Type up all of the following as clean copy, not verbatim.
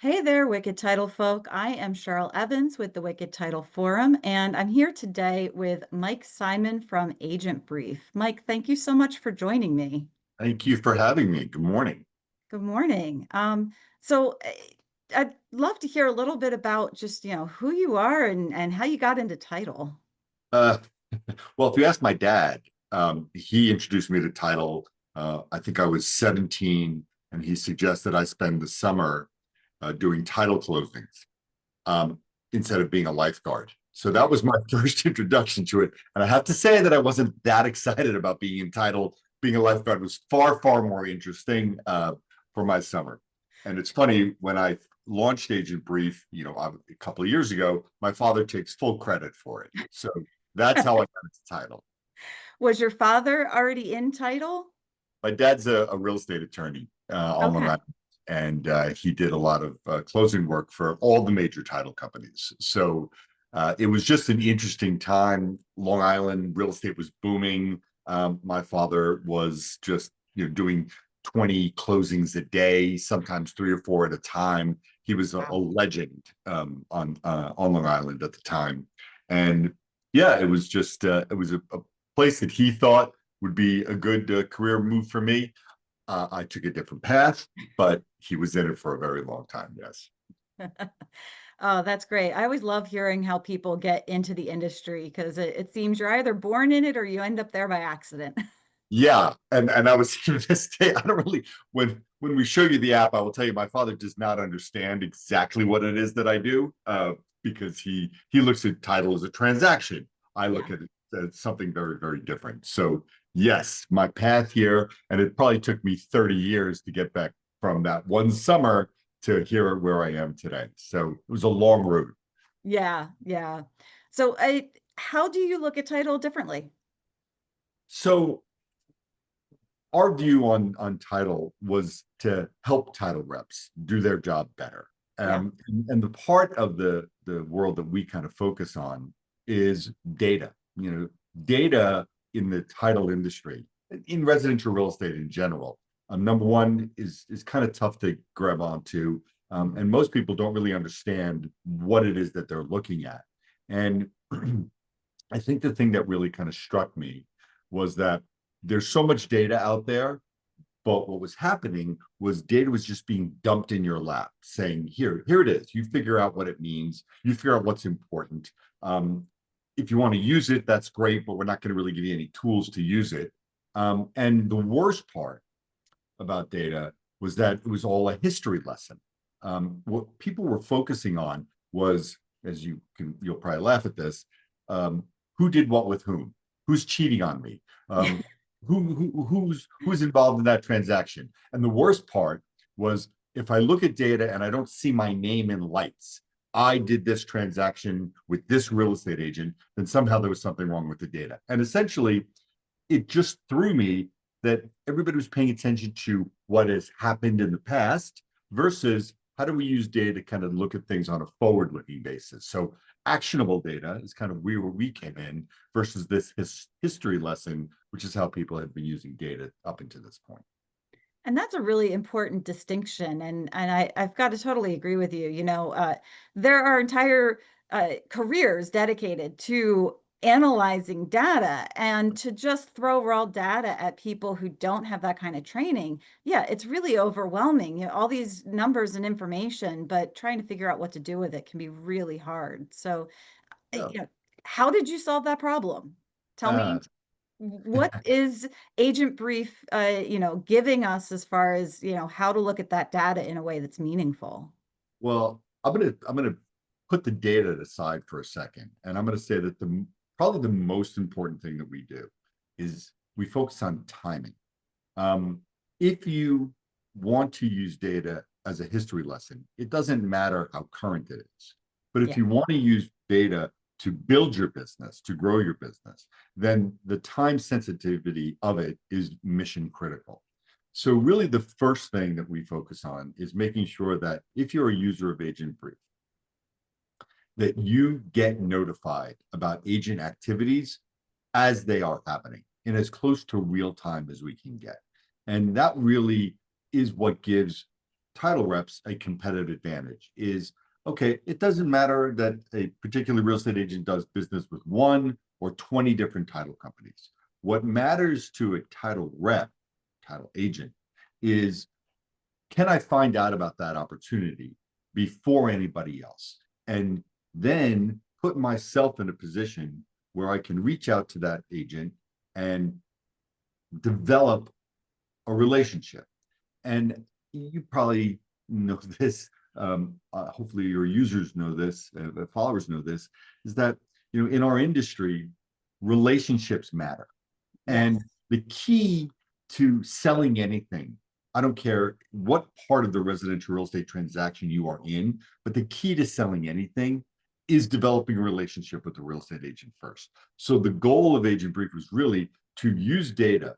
Hey there, Wicked Title folk. I am Cheryl Evans with the Wicked Title Forum, and I'm here today with Mike Simon from Agent Brief. Mike, thank you so much for joining me. Thank you for having me. Good morning. Good morning. I'd love to hear a little bit about just, who you are and how you got into title. Uh, well, if you ask my dad, he introduced me to title. I think I was 17, and he suggested I spend the summer doing title closings um, instead of being a lifeguard. So that was my first introduction to it. And I have to say that I wasn't that excited about being in title. Being a lifeguard was far, far more interesting for my summer. And it's funny, when I launched Agent Brief, a couple of years ago, my father takes full credit for it. So that's how I got into title. Was your father already in title? My dad's a real estate attorney on Long Okay. Island, and he did a lot of closing work for all the major title companies. So it was just an interesting time. Long Island real estate was booming. My father was just doing 20 closings a day, sometimes three or four at a time. He was a Wow. legend on Long Island at the time, and yeah, it was just it was a place that he thought would be a good career move for me. I took a different path, but he was in it for a very long time. Yes. Oh, that's great. I always love hearing how people get into the industry because it seems you're either born in it or you end up there by accident. Yeah, and I was going to say, I don't really, when we show you the app, I will tell you my father does not understand exactly what it is that I do, because he looks at title as a transaction. I look Yeah. at it as something very, very different. So yes, my path here, and it probably took me 30 years to get back from that one summer to here where I am today. So it was a long road. Yeah, yeah. How do you look at title differently? So our view on title was to help title reps do their job better. Yeah, And the part of the world that we kind of focus on is data. Data in the title industry, in residential real estate in general. Number one is kind of tough to grab onto, and most people don't really understand what it is that they're looking at. And I think the thing that really kind of struck me was that there's so much data out there, but what was happening was data was just being dumped in your lap, saying, here it is. You figure out what it means. You figure out what's important. If you want to use it, that's great, but we're not going to really give you any tools to use it. And the worst part about data was that it was all a history lesson. What people were focusing on was, as you'll probably laugh at this, um, who did what with whom, who's cheating on me, who's involved in that transaction. And the worst part was, if I look at data and I don't see my name in lights, I did this transaction with this real estate agent, then somehow there was something wrong with the data. And essentially, it just threw me that everybody was paying attention to what has happened in the past versus how do we use data to kind of look at things on a forward looking basis. So actionable data is kind of where we came in versus this history lesson, which is how people have been using data up until this point. and that's a really important distinction, and I've got to totally agree with you. There are entire careers dedicated to analyzing data, and to just throw raw data at people who don't have that kind of training, yeah, it's really overwhelming. All these numbers and information, but trying to figure out what to do with it can be really hard. So, Yeah. how did you solve that problem? Tell Uh, me, what is Agent Brief, giving us as far as, how to look at that data in a way that's meaningful? well, I'm gonna put the data aside for a second, and I'm gonna say that the probably the most important thing that we do is we focus on timing. Um, if you want to use data as a history lesson, it doesn't matter how current it is. But if Yeah. you want to use data to build your business, to grow your business, then the time sensitivity of it is mission critical. So, really, the first thing that we focus on is making sure that if you're a user of Agent Brief, that you get notified about agent activities as they are happening in as close to real time as we can get. And that really is what gives title reps a competitive advantage is, okay, it doesn't matter that a particular real estate agent does business with 1 or 20 different title companies. What matters to a title rep, title agent, is, can I find out about that opportunity before anybody else? And then put myself in a position where I can reach out to that agent and develop a relationship. And you probably know this. Hopefully, your users know this, followers know this. Is that, in our industry, relationships matter, and Yes. the key to selling anything. I don't care what part of the residential real estate transaction you are in, but the key to selling anything is developing a relationship with the real estate agent first. So the goal of Agent Brief was really to use data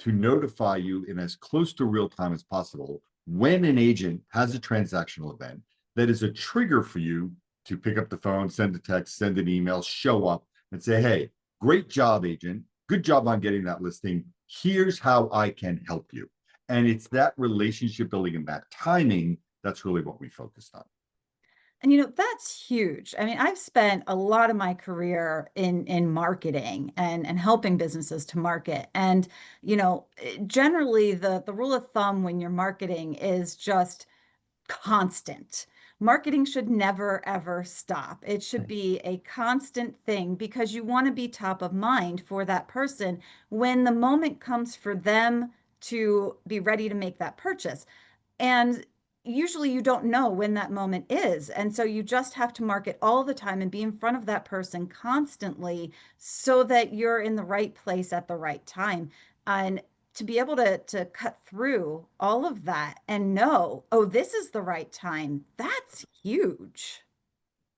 to notify you in as close to real time as possible when an agent has a transactional event that is a trigger for you to pick up the phone, send a text, send an email, show up and say, hey, great job, agent. Good job on getting that listing. Here's how I can help you. And it's that relationship building and that timing that's really what we focused on. And that's huge. I mean, I've spent a lot of my career in marketing and helping businesses to market. And generally the rule of thumb when you're marketing is just constant. Marketing should never, ever stop. It should be a constant thing because you want to be top of mind for that person when the moment comes for them to be ready to make that purchase. And usually you don't know when that moment is. And so you just have to market all the time and be in front of that person constantly so that you're in the right place at the right time. And to be able to cut through all of that and know, oh, this is the right time, that's huge.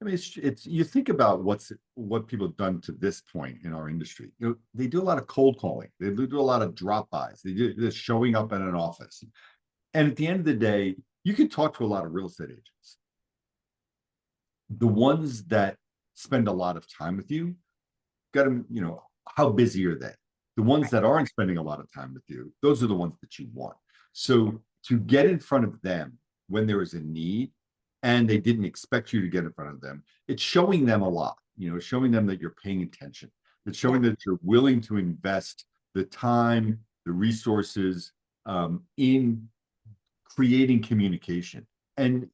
I mean, it's you think about what people have done to this point in our industry. They do a lot of cold calling. They do a lot of drop bys. They do this showing up at an office. And at the end of the day, you can talk to a lot of real estate agents. The ones that spend a lot of time with you, got to, how busy are they? The ones Right. that aren't spending a lot of time with you, those are the ones that you want. So to get in front of them when there is a need and they didn't expect you to get in front of them, it's showing them a lot, showing them that you're paying attention. It's showing Yeah. that you're willing to invest the time, the resources in creating communication. And,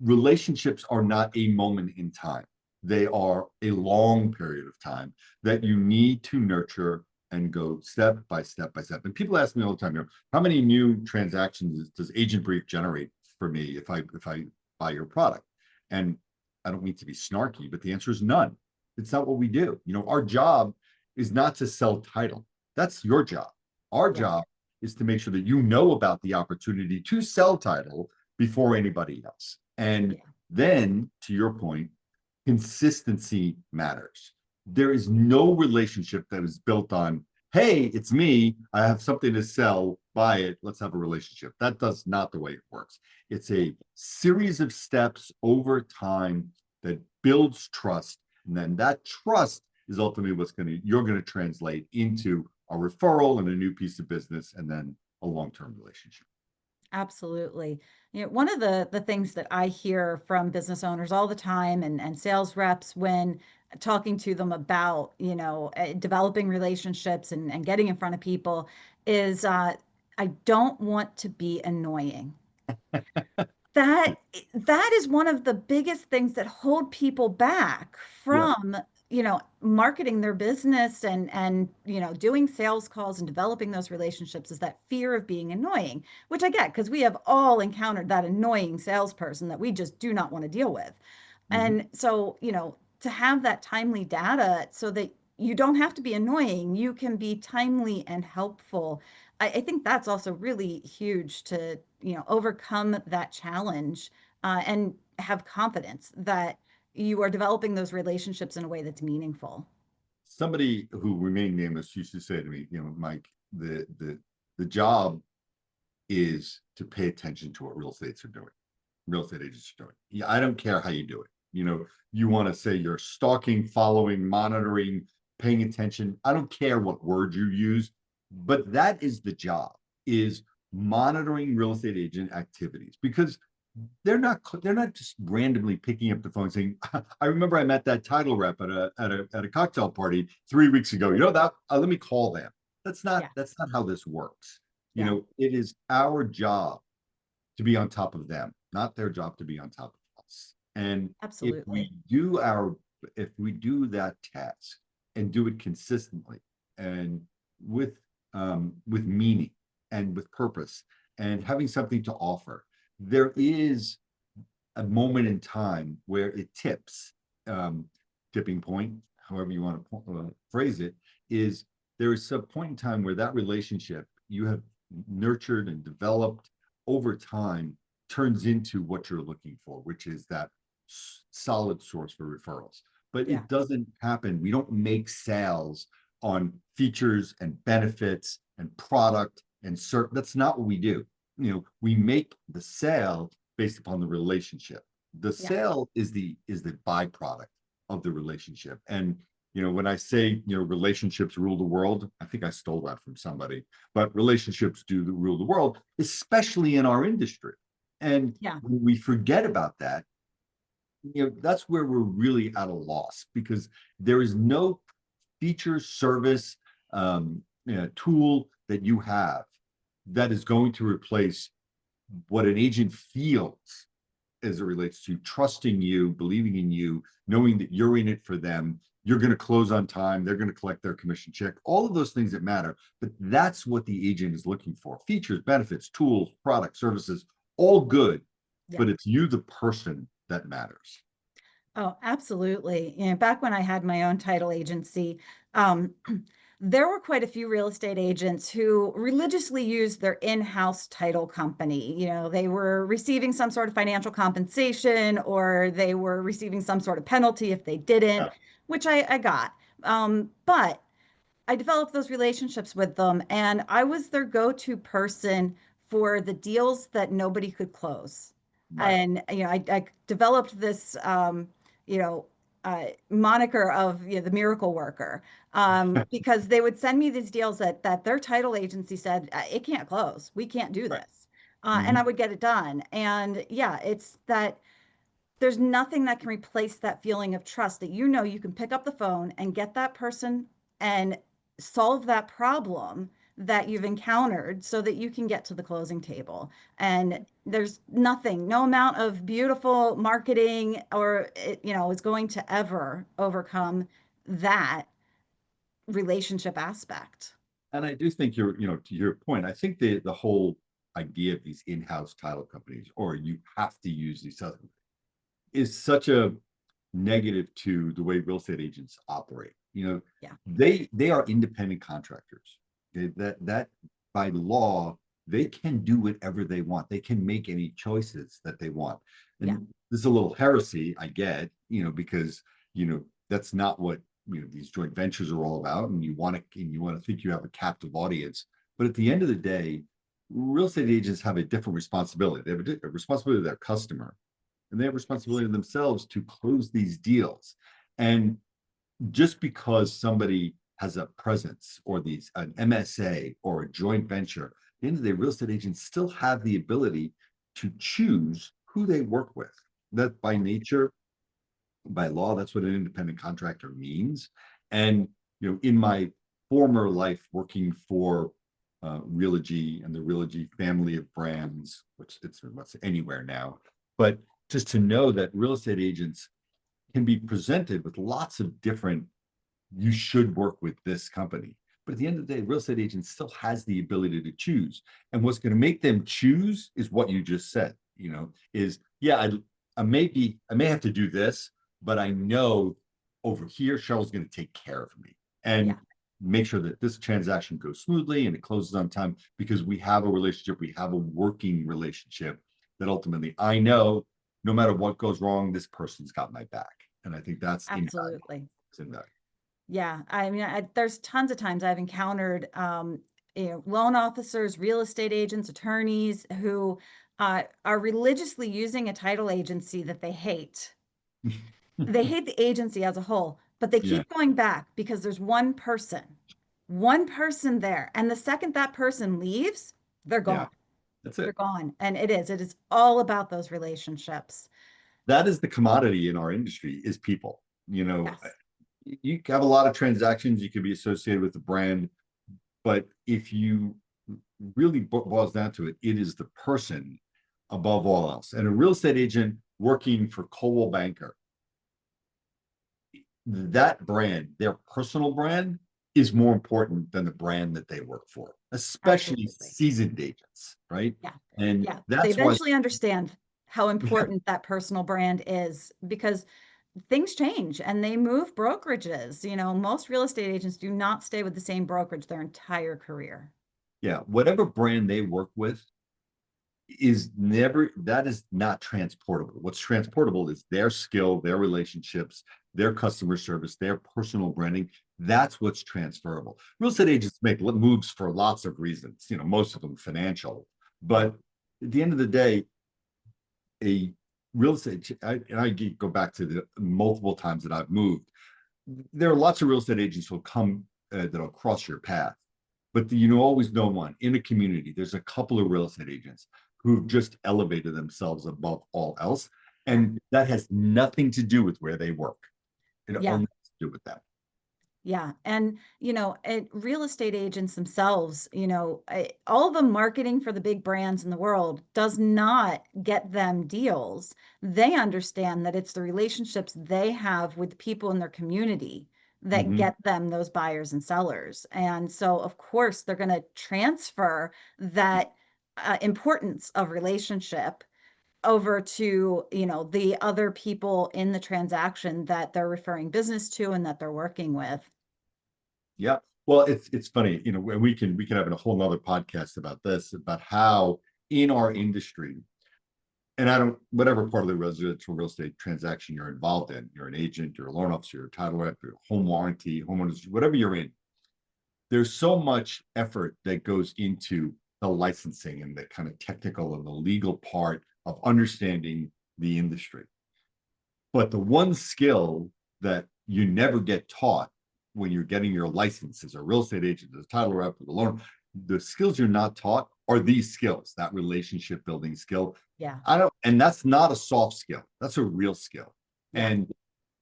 relationships are not a moment in time. They are a long period of time that you need to nurture and go step by step by step. And people ask me all the time, how many new transactions does Agent Brief generate for me if I buy your product? And I don't mean to be snarky, but the answer is none. It's not what we do. Our job is not to sell title. That's your job. Our Yeah. job is to make sure that you know about the opportunity to sell title before anybody else. And Yeah. then, to your point, consistency matters. There is no relationship that is built on, hey, it's me, I have something to sell, buy it, let's have a relationship. That does not the way it works. It's a series of steps over time that builds trust. And then that trust is ultimately you're going to translate into a referral and a new piece of business and then a long-term relationship. Absolutely. One of the things that I hear from business owners all the time and sales reps when talking to them about, developing relationships and getting in front of people is I don't want to be annoying. That that is one of the biggest things that hold people back Yeah. from, marketing their business and doing sales calls and developing those relationships is that fear of being annoying, which I get because we have all encountered that annoying salesperson that we just do not want to deal with. Mm-hmm. And so, to have that timely data so that you don't have to be annoying, you can be timely and helpful. I think that's also really huge to, overcome that challenge and have confidence that you are developing those relationships in a way that's meaningful. Somebody who remained nameless used to say to me, Mike, the job is to pay attention to what real estates are doing, real estate agents are doing. Yeah, I don't care how you do it. You want to say you're stalking, following, monitoring, paying attention. I don't care what word you use, but that is the job, is monitoring real estate agent activities, because they're not just randomly picking up the phone saying, I remember I met that title rep at a cocktail party 3 weeks ago. You know that let me call them. That's not Yeah. that's not how this works. Yeah. It is our job to be on top of them, not their job to be on top of us. And if Absolutely. we do our if we do that task and do it consistently and with meaning and with purpose and having something to offer, there is a moment in time where it tips. Um, Tipping point, however you want to phrase it, is there is some point in time where that relationship you have nurtured and developed over time turns into what you're looking for, which is that solid source for referrals. But Yeah. it doesn't happen. We don't make sales on features and benefits and product and certain. That's not what we do. We make the sale based upon the relationship. The Yeah. sale is the byproduct of the relationship. And when I say relationships rule the world, I think I stole that from somebody, but relationships do rule the world, especially in our industry. And Yeah. when we forget about that, that's where we're really at a loss, because there is no feature, service, tool that you have that is going to replace what an agent feels as it relates to trusting you, believing in you, knowing that you're in it for them. You're going to close on time. They're going to collect their commission check, all of those things that matter. But that's what the agent is looking for: features, benefits, tools, products, services, all good. Yeah. But it's you, the person, that matters. Oh, absolutely. Back when I had my own title agency, um, there were quite a few real estate agents who religiously used their in-house title company. They were receiving some sort of financial compensation, or they were receiving some sort of penalty if they didn't, Yeah. which I got. But I developed those relationships with them, and I was their go-to person for the deals that nobody could close. Right. And I developed this you know moniker of the miracle worker, because they would send me these deals that their title agency said, it can't close, we can't do Right. this," and I Mhm. would get it done. And yeah, it's that there's nothing that can replace that feeling of trust that you can pick up the phone and get that person and solve that problem that you've encountered so that you can get to the closing table. And there's nothing, no amount of beautiful marketing or is going to ever overcome that relationship aspect. And I do think to your point, I think the whole idea of these in-house title companies, or you have to use these other, is such a negative to the way real estate agents operate. Yeah. They are independent contractors. Okay? That by law, they can do whatever they want. They can make any choices that they want. Yeah. And this is a little heresy, I get, because that's not what these joint ventures are all about. And you want to think you have a captive audience. But at the end of the day, real estate agents have a different responsibility. They have a responsibility to their customer, and they have Yes. responsibility to themselves to close these deals. And just because somebody has a presence or an MSA or a joint venture, at the end of the day, real estate agents still have the ability to choose who they work with. That by Yeah. nature, by law, that's what an independent contractor means. And in my former life working for Realogy and the Realogy family of brands, which it's what's anywhere now, but just to know that real estate agents can be presented with lots of different, you should work with this company. But at the end of the day, real estate agent still has the ability to choose. And what's going to make them choose is what you just said, is, yeah, I may have to do this, but I know over here, Cheryl's going to take care of me and Yeah. make sure that this transaction goes smoothly and it closes on time, because we have a relationship, we have a working relationship that ultimately I know no matter what goes wrong, this person's got my back. And I think that's invaluable. Absolutely. It's invaluable. Yeah, I mean, there's tons of times I've encountered, loan officers, real estate agents, attorneys who are religiously using a title agency that they hate. They hate the agency as a whole, but they Yeah, keep going back because there's one person there. And the second that person leaves, they're yeah, gone. That's They're it. gone. And it is all about those relationships. That is the commodity in our industry is people. Yes. You have a lot of transactions, you could be associated with the brand, but if you really boils down to it, it is the person above all else. And a real estate agent working for Coldwell Banker, that brand, their personal brand, is more important than the brand that they work for, especially Absolutely. seasoned agents, right? Yeah. And Yeah. They that's why, eventually understand how yeah, important that personal brand is because things change and they move brokerages. Most real estate agents do not stay with the same brokerage their entire career. yeah, whatever brand they work with is never, that is not transportable. What's transportable is their skill, their relationships, their customer service, their personal branding. That's what's transferable. Real estate agents make moves for lots of reasons, most of them financial. Yeah. But at the end of the day, a real estate, and I go back to the multiple times that I've moved, there are lots of real estate agents who'll come that'll cross your path, but you always know one in a community. There's a couple of real estate agents who've just elevated themselves above all else, Yeah. and that has nothing to do with where they work. It Yeah. only has to do with that. Yeah. And, real estate agents themselves, all the marketing for the big brands in the world does not get them deals. They understand that it's the relationships they have with people in their community that Mhm. get them those buyers and sellers. And so, of course, they're going to transfer that importance of relationship over to, the other people in the transaction that they're referring business to and that they're working with. Yeah. Well, it's funny, and we can have a whole nother podcast about this, about how in our industry, and I don't, whatever part of the residential real estate transaction you're involved in, you're an agent, you're a loan officer, you're a title rep, you're a home warranty, homeowners, whatever you're in, there's so much effort that goes into the licensing and the kind of technical and the legal part of understanding the industry. But the one skill that you never get taught when you're getting your license as a real estate agent, as a title rep, as a loan, the skills you're not taught are these skills, that relationship building skill. Yeah. And that's not a soft skill, that's a real skill. Yeah. And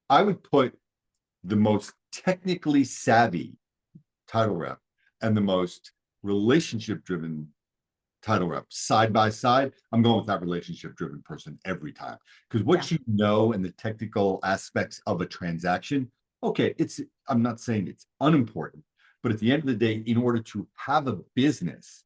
I would put the most technically savvy title rep and the most relationship driven title rep side by side. I'm going with that relationship driven person every time, because Yeah. what you know and the technical aspects of a transaction, okay, I'm not saying it's unimportant, but at the end of the day, in order to have a business,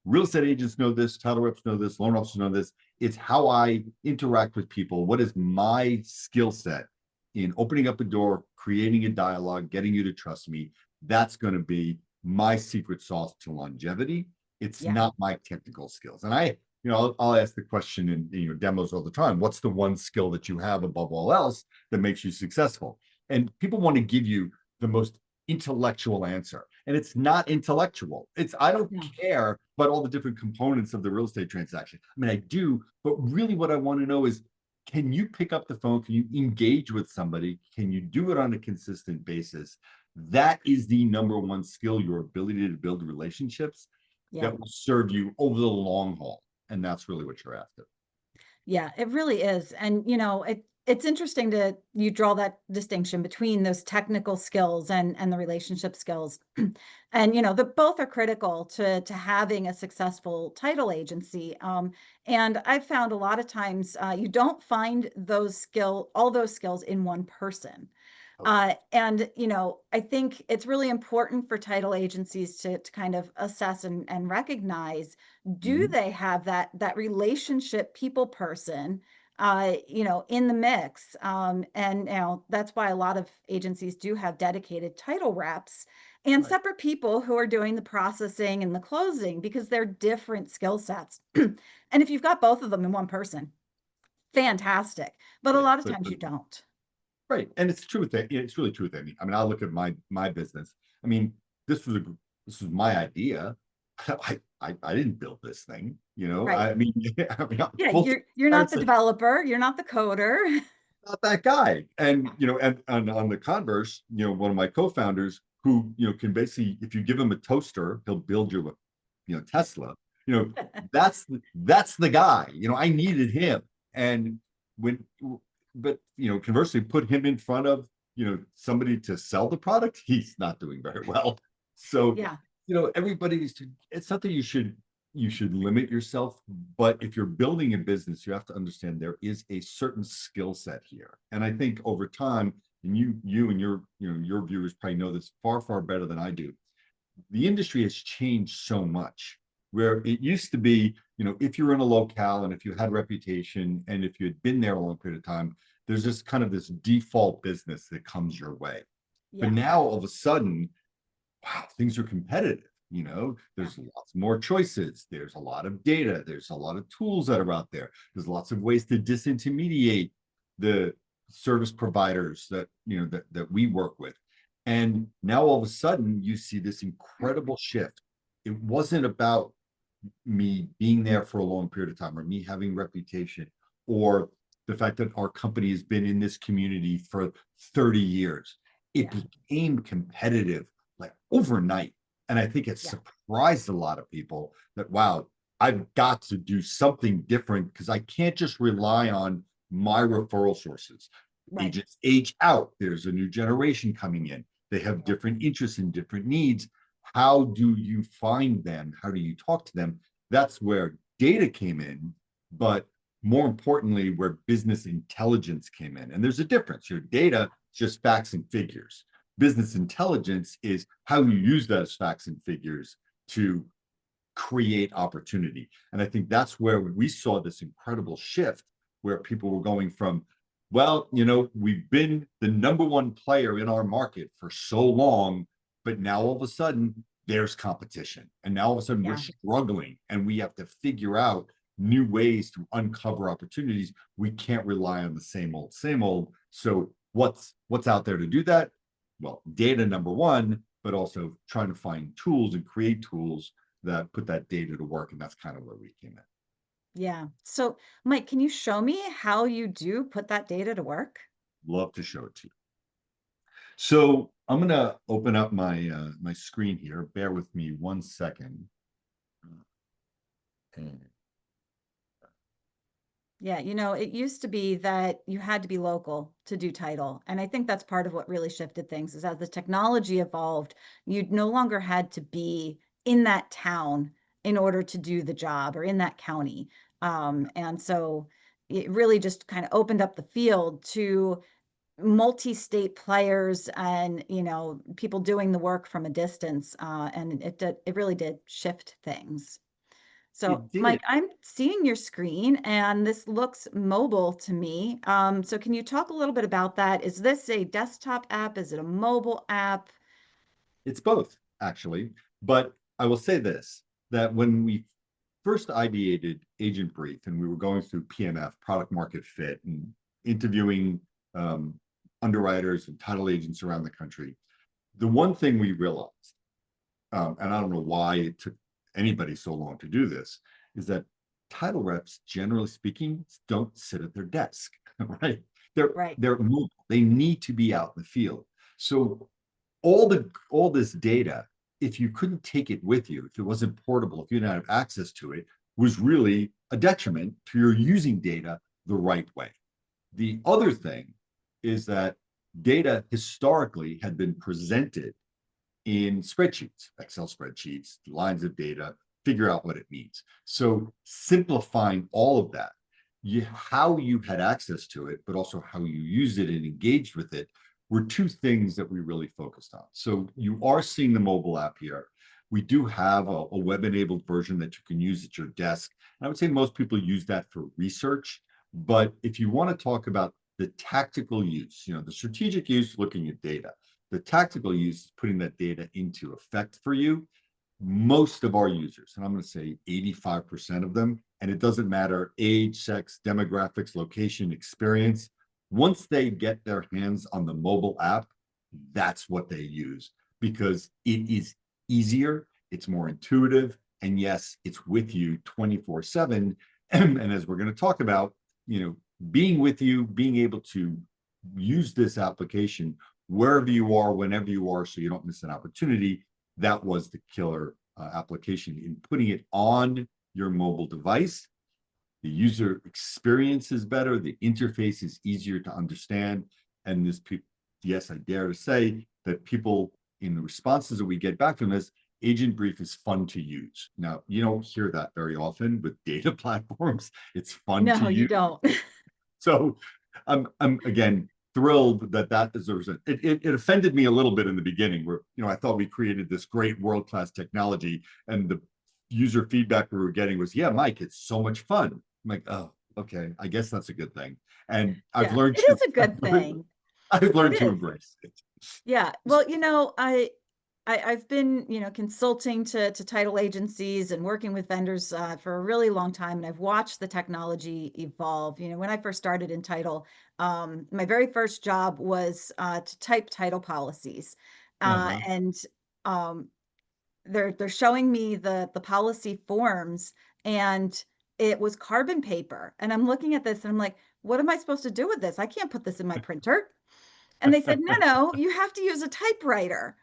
real estate agents know this, title reps know this, loan officers know this. It's how I interact with people. What is my skill set in opening up a door, creating a dialogue, getting you to trust me? That's going to be my secret sauce to longevity. It's Yeah. not my technical skills. And I'll ask the question in your demos all the time. What's the one skill that you have above all else that makes you successful? And people want to give you the most intellectual answer. And it's not intellectual. I don't No. care about all the different components of the real estate transaction. I mean, I do, but really what I want to know is, can you pick up the phone? Can you engage with somebody? Can you do it on a consistent basis? That is the number one skill, your ability to build relationships Yeah. that will serve you over the long haul. And that's really what you're after. Yeah, it really is. And it's interesting to you draw that distinction between those technical skills and the relationship skills. And the both are critical to having a successful title agency. And I've found a lot of times you don't find all those skills in one person. And I think it's really important for title agencies to kind of assess and recognize, do Mhm. they have that relationship people person, in the mix? And that's why a lot of agencies do have dedicated title reps and Right. separate people who are doing the processing and the closing because they're different skill sets. And if you've got both of them in one person, fantastic. But a Right. lot of So, times you don't. right. And it's true with that. It's really true with that. I mean, I look at my business. I mean, this was my idea. I didn't build this thing, Right. I mean, I'm Yeah, full you're not the transparency, developer, you're not the coder. not that guy. And Yeah. and on the converse, one of my co-founders who, can basically, if you give him a toaster, he'll build you a, Tesla. that's the guy. I needed him. And when, but conversely, put him in front of somebody to sell the product, he's not doing very well. So Yeah, everybody's, it's not that you should limit yourself, but if you're building a business, you have to understand there is a certain skill set here. And I think over time, and you and your viewers probably know this far, far better than I do, the industry has changed so much. Where it used to be, if you're in a locale and if you had reputation and if you had been there a long period of time, there's just kind of this default business that comes your way. But yeah, now all of a sudden, wow, things are competitive. yeah, There's lots more choices. There's a lot of data. There's a lot of tools that are out there. There's lots of ways to disintermediate the service providers that we work with. And now all of a sudden you see this incredible shift. It wasn't about me being there for a long period of time or me having reputation or the fact that our company has been in this community for 30 years. It yeah, became competitive like overnight. And I think it yeah, surprised a lot of people that, wow, I've got to do something different because I can't just rely on my referral sources. right. Agents age out. There's a new generation coming in. They have different interests and different needs. How do you find them? How do you talk to them? That's where data came in, but more importantly, where business intelligence came in. And there's a difference. Your data is just facts and figures. Business intelligence is how you use those facts and figures to create opportunity. And I think that's where we saw this incredible shift where people were going from, well, we've been the number one player in our market for so long, but now all of a sudden there's competition. And now all of a sudden we're Yeah, struggling and we have to figure out new ways to uncover opportunities. We can't rely on the same old, same old. So what's out there to do that? Well, data number one, but also trying to find tools and create tools that put that data to work. And that's kind of where we came in. yeah. So, Mike, can you show me how you do put that data to work? Love to show it to you. So I'm going to open up my screen here. Bear with me 1 second. And Yeah, it used to be that you had to be local to do title. And I think that's part of what really shifted things is as the technology evolved, you no longer had to be in that town in order to do the job or in that county. And so it really just kind of opened up the field to multi-state players and, people doing the work from a distance. And it really did shift things. So, it Mike, did. I'm seeing your screen and this looks mobile to me. So can you talk a little bit about that? Is this a desktop app? Is it a mobile app? It's both, actually. But I will say this, that when we first ideated Agent Brief and we were going through PMF, product market fit, and interviewing um, underwriters and title agents around the country, the one thing we realized, and I don't know why it took anybody so long to do this, is that title reps, generally speaking, don't sit at their desk, right? They're Right. they're mobile. They need to be out in the field. So all this data, if you couldn't take it with you, if it wasn't portable, if you didn't have access to it, was really a detriment to your using data the right way. The other thing is that data historically had been presented in spreadsheets, Excel spreadsheets, lines of data, figure out what it means. So simplifying all of that, how you had access to it, but also how you use it and engaged with it were two things that we really focused on. So you are seeing the mobile app here. We do have a web-enabled version that you can use at your desk. And I would say most people use that for research. But if you want to talk about the tactical use, the strategic use, looking at data, the tactical use is putting that data into effect for you. Most of our users, and I'm going to say 85% of them, and it doesn't matter age, sex, demographics, location, experience, once they get their hands on the mobile app, that's what they use because it is easier, it's more intuitive, and yes, it's with you 24/7. And as we're going to talk about, being with you, being able to use this application wherever you are, whenever you are, so you don't miss an opportunity. That was the killer application in putting it on your mobile device. The user experience is better. The interface is easier to understand. And yes, I dare to say that people in the responses that we get back from this, Agent Brief is fun to use. Now, you don't hear that very often with data platforms. It's fun to No, you use. don't. So I'm again thrilled that that deserves it. It offended me a little bit in the beginning where, I thought we created this great world-class technology and the user feedback we were getting was, yeah, Mike, it's so much fun. I'm like, oh, okay, I guess that's a good thing. And I've Yeah, learned it to, is a good thing. I've It learned to is. embrace it. Yeah. Well, I've been, consulting to title agencies and working with vendors for a really long time, and I've watched the technology evolve. When I first started in title, my very first job was to type title policies, Uh-huh. and um, they're showing me the policy forms, and it was carbon paper, and I'm looking at this and I'm like, what am I supposed to do with this? I can't put this in my printer. And they said, no, you have to use a typewriter.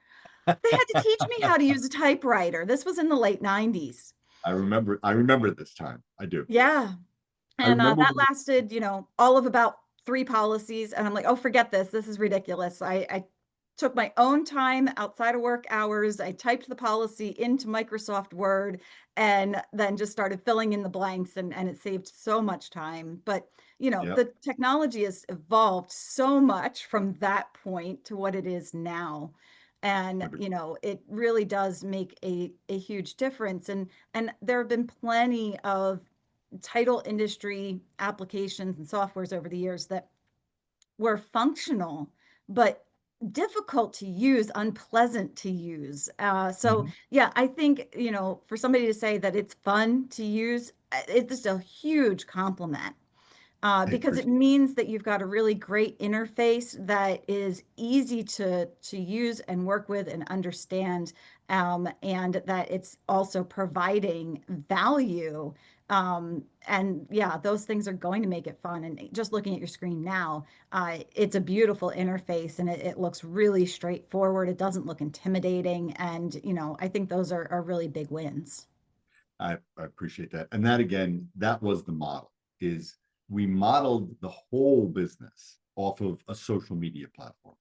They had to teach me how to use a typewriter. This was in the late 90s. I remember this time. I do. Yeah. I And remember that when, lasted, all of about three policies. And I'm like, oh, forget this. This is ridiculous. I took my own time outside of work hours. I typed the policy into Microsoft Word and then just started filling in the blanks, and it saved so much time. But, yeah, the technology has evolved so much from that point to what it is now. And, it really does make a huge difference. And there have been plenty of title industry applications and softwares over the years that were functional, but difficult to use, unpleasant to use. So mhm, yeah, I think, for somebody to say that it's fun to use, it's just a huge compliment, I because it appreciate means that you've got a really great interface that is easy to use and work with and understand, and that it's also providing value. And yeah, those things are going to make it fun. And just looking at your screen now, it's a beautiful interface, and it looks really straightforward. It doesn't look intimidating. And, I think those are really big wins. I appreciate that. And that again, that was the model, is we modeled the whole business off of a social media platform.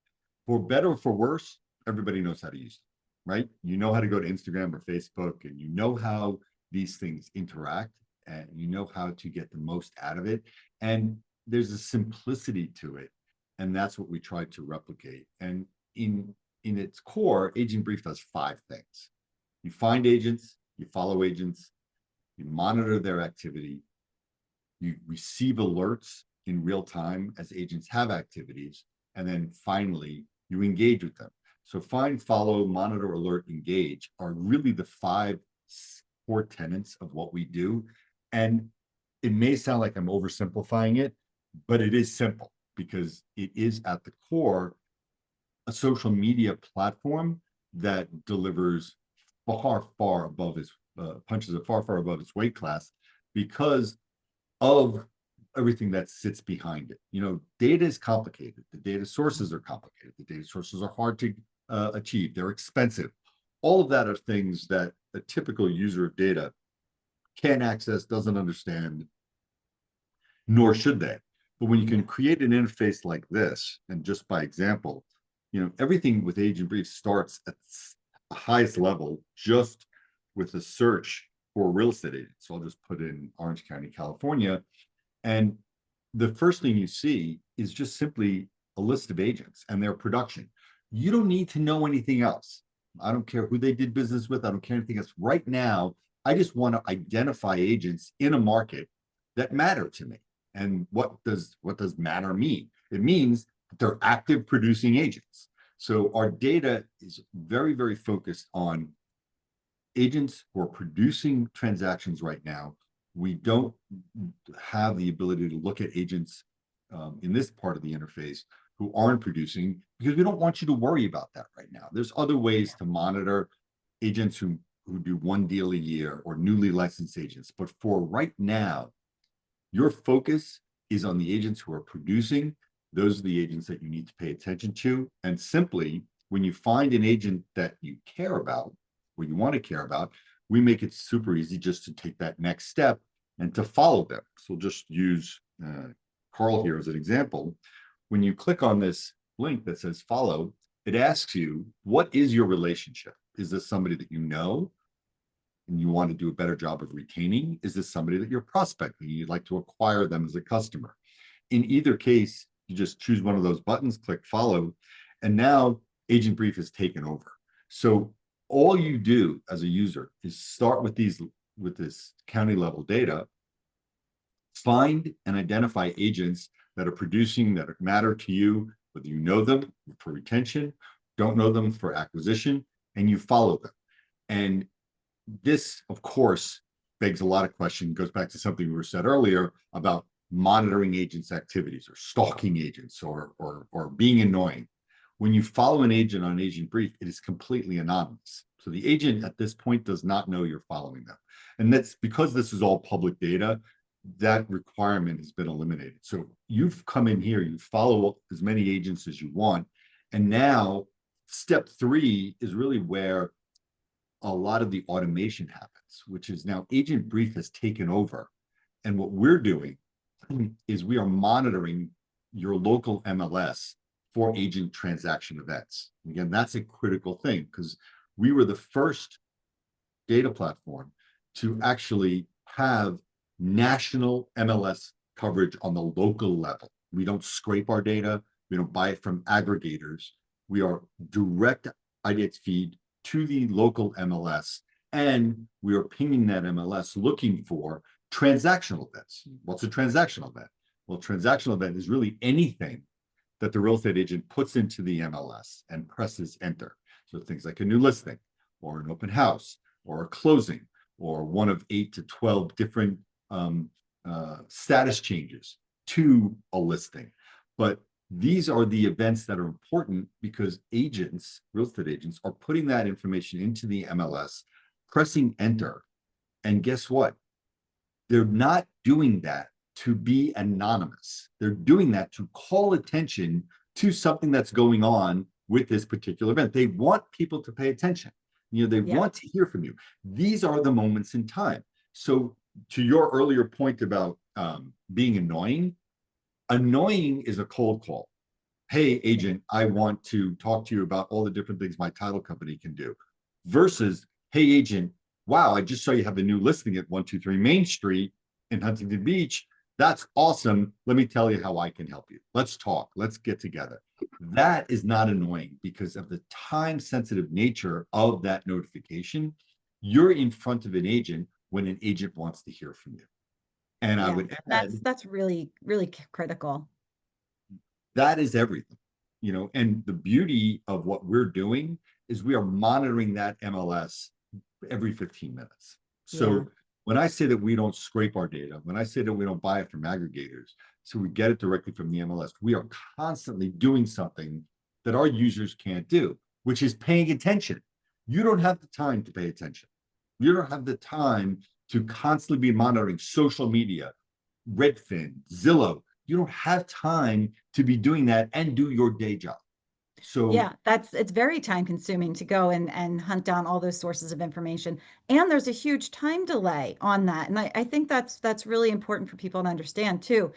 For better or for worse, everybody knows how to use it, right? You know how to go to Instagram or Facebook, and you know how these things interact, and you know how to get the most out of it. And there's a simplicity to it. And that's what we tried to replicate. And in its core, Agent Brief does five things. You find agents, you follow agents, you monitor their activity, you receive alerts in real time as agents have activities, and then finally, you engage with them. So find, follow, monitor, alert, engage are really the five core tenets of what we do. And it may sound like I'm oversimplifying it, but it is simple because it is at the core a social media platform that delivers far above its punches it far above its weight class because of everything that sits behind it. Data is complicated. The data sources are complicated. The data sources are hard to achieve. They're expensive. All of that are things that a typical user of data can't access, doesn't understand, nor should they. But when you can create an interface like this, and just by example, everything with Agent Brief starts at the highest level just with a search for real estate agents. So I'll just put in Orange County, California. And the first thing you see is just simply a list of agents and their production. You don't need to know anything else. I don't care who they did business with. I don't care anything else. Right now, I just want to identify agents in a market that matter to me. And what does matter mean? It means that they're active producing agents. So our data is very focused on agents who are producing transactions right now. We don't have the ability to look at agents in this part of the interface who aren't producing because we don't want you to worry about that right now. There's other ways to monitor agents who do one deal a year or newly licensed agents. But for right now, your focus is on the agents who are producing. Those are the agents that you need to pay attention to. And simply, when you find an agent that you care about, or you want to care about, we make it super easy just to take that next step and to follow them. So we'll just use Carl here as an example. When you click on this link that says follow, it asks you, what is your relationship? Is this somebody that you know and you want to do a better job of retaining? Is this somebody that you're prospecting? You'd like to acquire them as a customer? In either case, you just choose one of those buttons, click follow, and now Agent Brief is taken over. So all you do as a user is start with this county level data, find and identify agents that are producing, that matter to you, whether you know them for retention, don't know them for acquisition, and you follow them. And this, of course, begs a lot of questions, goes back to something we were said earlier about monitoring agents' activities or stalking agents or being annoying. When you follow an agent on Agent Brief, it is completely anonymous. So the agent at this point does not know you're following them. And that's because this is all public data, that requirement has been eliminated. So you've come in here, you follow as many agents as you want. And now step 3 is really where a lot of the automation happens, which is now Agent Brief has taken over. And what we're doing is we are monitoring your local MLS for agent transaction events. Again, that's a critical thing because we were the first data platform to actually have national MLS coverage on the local level. We don't scrape our data. We don't buy it from aggregators. We are direct IDX feed to the local MLS, and we are pinging that MLS looking for transactional events. What's a transactional event? Well, transactional event is really anything that the real estate agent puts into the MLS and presses enter. So things like a new listing or an open house or a closing or one of 8 to 12 different status changes to a listing. But these are the events that are important because agents, real estate agents, are putting that information into the MLS, pressing enter. And guess what? They're not doing that to be anonymous. They're doing that to call attention to something that's going on with this particular event. They want people to pay attention. They want to hear from you. These are the moments in time. So to your earlier point about being annoying is a cold call. Hey, agent, I want to talk to you about all the different things my title company can do. Versus, hey, agent, wow, I just saw you have a new listing at 123 Main Street in Huntington Beach. That's awesome. Let me tell you how I can help you. Let's talk. Let's get together. That is not annoying because of the time-sensitive nature of that notification. You're in front of an agent when an agent wants to hear from you. And I would add, that's really, really critical. that is everything, and the beauty of what we're doing is we are monitoring that MLS every 15 minutes. So when I say that we don't scrape our data, when I say that we don't buy it from aggregators, so we get it directly from the MLS, we are constantly doing something that our users can't do, which is paying attention. You don't have the time to pay attention. You don't have the time to constantly be monitoring social media, Redfin, Zillow. You don't have time to be doing that and do your day job. So it's very time consuming to go and hunt down all those sources of information. And there's a huge time delay on that. And I think that's really important for people to understand too,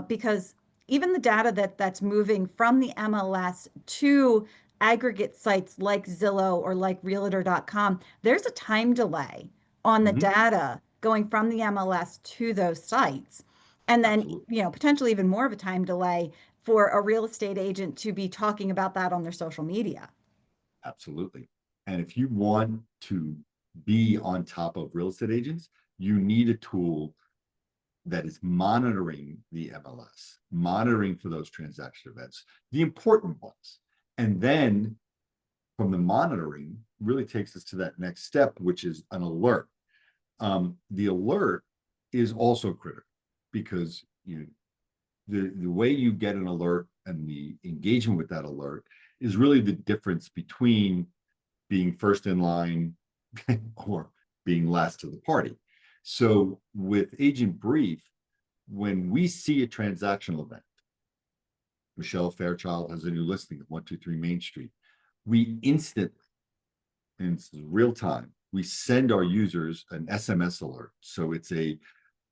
because even the data that's moving from the MLS to aggregate sites like Zillow or like Realtor.com, there's a time delay on the data going from the MLS to those sites. And then, absolutely. Potentially even more of a time delay for a real estate agent to be talking about that on their social media. Absolutely. And if you want to be on top of real estate agents, you need a tool that is monitoring the MLS, monitoring for those transaction events, the important ones. And then from the monitoring really takes us to that next step, which is an alert. The alert is also critical because the way you get an alert and the engagement with that alert is really the difference between being first in line or being last to the party. So with Agent Brief, when we see a transactional event, Michelle Fairchild has a new listing at 123 Main Street, we instantly, and it's real time, we send our users an SMS alert. So it's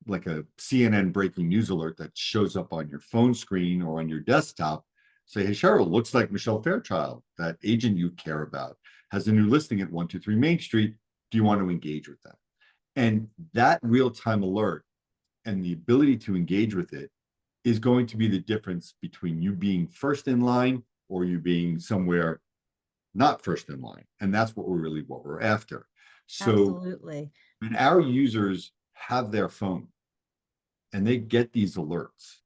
like a CNN breaking news alert that shows up on your phone screen or on your desktop. Say, hey, Cheryl, looks like Michelle Fairchild, that agent you care about, has a new listing at 123 Main Street. Do you want to engage with them? And that real-time alert and the ability to engage with it is going to be the difference between you being first in line or you being somewhere not first in line. And that's what we're after. So Absolutely. when our users have their phone and they get these alerts,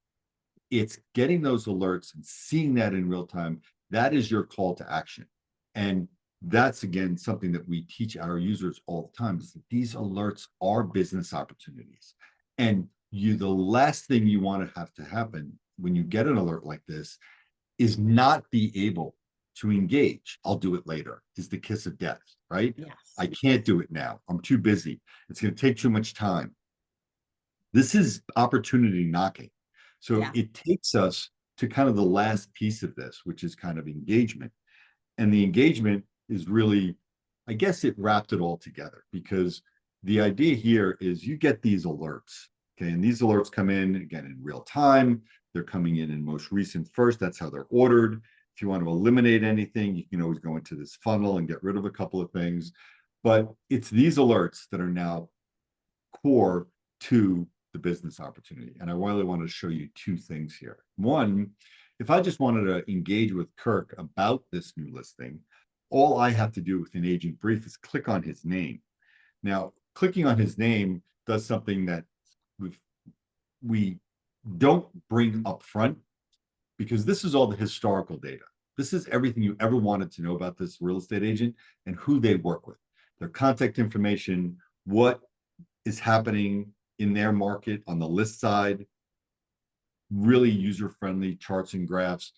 it's getting those alerts and seeing that in real time. That is your call to action. And that's again something that we teach our users all the time is that these alerts are business opportunities. And the last thing you want to happen when you get an alert like this is not be able to engage. I'll do it later, is the kiss of death, right? Yes. I can't do it now. I'm too busy. It's going to take too much time. This is opportunity knocking. So Yeah. it takes us to kind of the last piece of this, which is kind of engagement. And the engagement is really, I guess it wrapped it all together because the idea here is you get these alerts. Okay. And these alerts come in again in real time. They're coming in most recent first. That's how they're ordered. If you want to eliminate anything, you can always go into this funnel and get rid of a couple of things. But it's these alerts that are now core to the business opportunity. And I really want to show you two things here. One, if I just wanted to engage with Kirk about this new listing, all I have to do with an agent brief is click on his name. Now, clicking on his name does something that we don't bring up front because this is all the historical data. This is everything you ever wanted to know about this real estate agent and who they work with, their contact information, what is happening in their market on the list side, really user-friendly charts and graphs,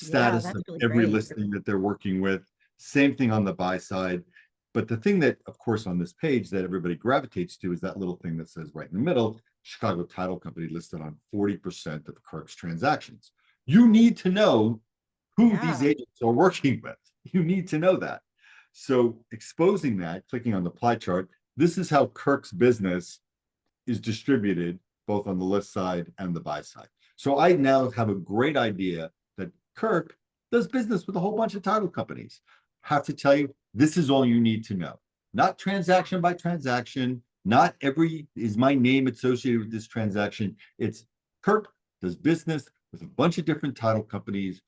Yeah, status that's of really every great. listing that they're working with. Same thing on the buy side. But the thing that, of course, on this page that everybody gravitates to is that little thing that says right in the middle, Chicago Title Company listed on 40% of Kirk's transactions. You need to know who these Yeah. agents are working with. You need to know that. So exposing that, clicking on the pie chart, this is how Kirk's business is distributed both on the list side and the buy side. So I now have a great idea that Kirk does business with a whole bunch of title companies. Have to tell you, this is all you need to know. Not transaction by transaction, not every is my name associated with this transaction. It's Kirk does business with a bunch of different title companies.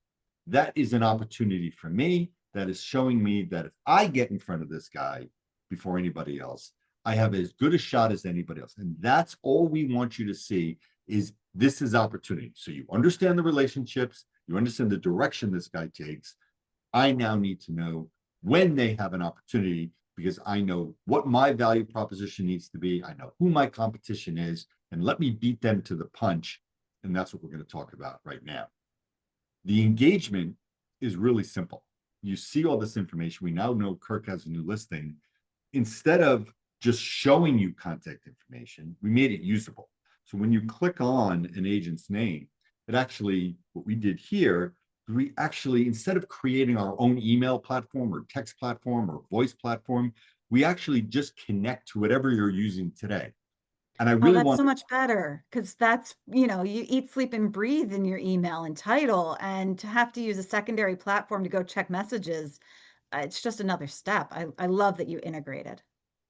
That is an opportunity for me. That is showing me that if I get in front of this guy before anybody else, I have as good a shot as anybody else. And that's all we want you to see is this is opportunity. So you understand the relationships, you understand the direction this guy takes. I now need to know when they have an opportunity because I know what my value proposition needs to be. I know who my competition is, and let me beat them to the punch. And that's what we're going to talk about right now. The engagement is really simple. You see all this information. We now know Kirk has a new listing. Instead of just showing you contact information, we made it usable. So when you click on an agent's name, it actually, what we did here, we actually, instead of creating our own email platform or text platform or voice platform, we actually just connect to whatever you're using today. And I Oh, really that's want so much better because that's, you eat, sleep, and breathe in your email and title. And to have to use a secondary platform to go check messages, it's just another step. I love that you integrated.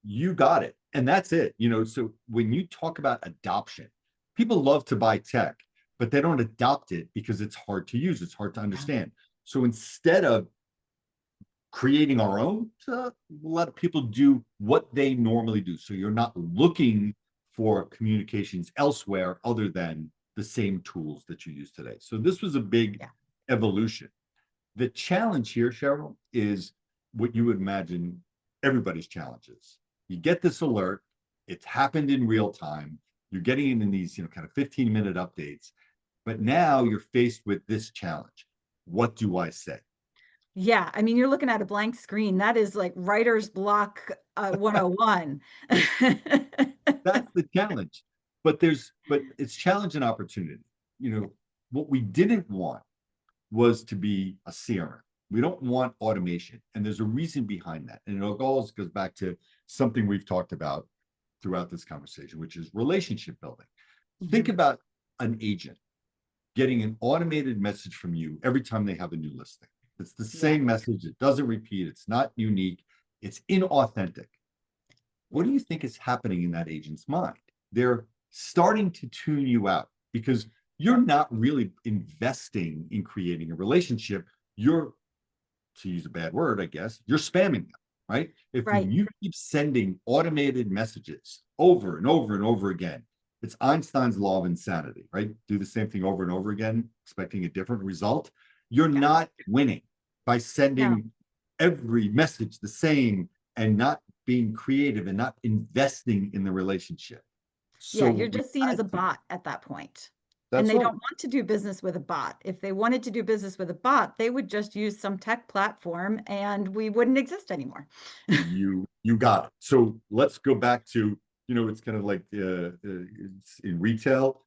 you got it. And that's it. So when you talk about adoption, people love to buy tech, but they don't adopt it because it's hard to use, it's hard to Yeah. understand. So instead of creating our own, let people do what they normally do. So you're not looking for communications elsewhere other than the same tools that you use today. So this was a big Yeah. evolution. The challenge here, Cheryl, is what you would imagine everybody's challenges. You get this alert, it's happened in real time. You're getting it in these, kind of 15-minute updates. But now you're faced with this challenge. What do I say? Yeah. I mean, you're looking at a blank screen. That is like writer's block 101. That's the challenge. But it's challenge and opportunity. Yeah. What we didn't want was to be a CRM. We don't want automation. And there's a reason behind that. And it all goes back to something we've talked about throughout this conversation, which is relationship building. Think Mhm. about an agent getting an automated message from you every time they have a new listing. It's the Yeah. same message. It doesn't repeat. It's not unique. It's inauthentic. What Yeah. do you think is happening in that agent's mind? They're starting to tune you out because you're Yep. not really investing in creating a relationship. You're, to use a bad word, I guess, you're spamming them, right? If Right. you keep sending automated messages over and over and over again, it's Einstein's law of insanity, right? Do the same thing over and over again, expecting a different result. You're Yeah. not winning by No. sending every message the same and not being creative and not investing in the relationship. Yeah, So you're we just seen as had a to. bot at that point. And That's they right. don't want to do business with a bot. If they wanted to do business with a bot, they would just use some tech platform and we wouldn't exist anymore. You got it. So let's go back to, it's kind of like it's in retail.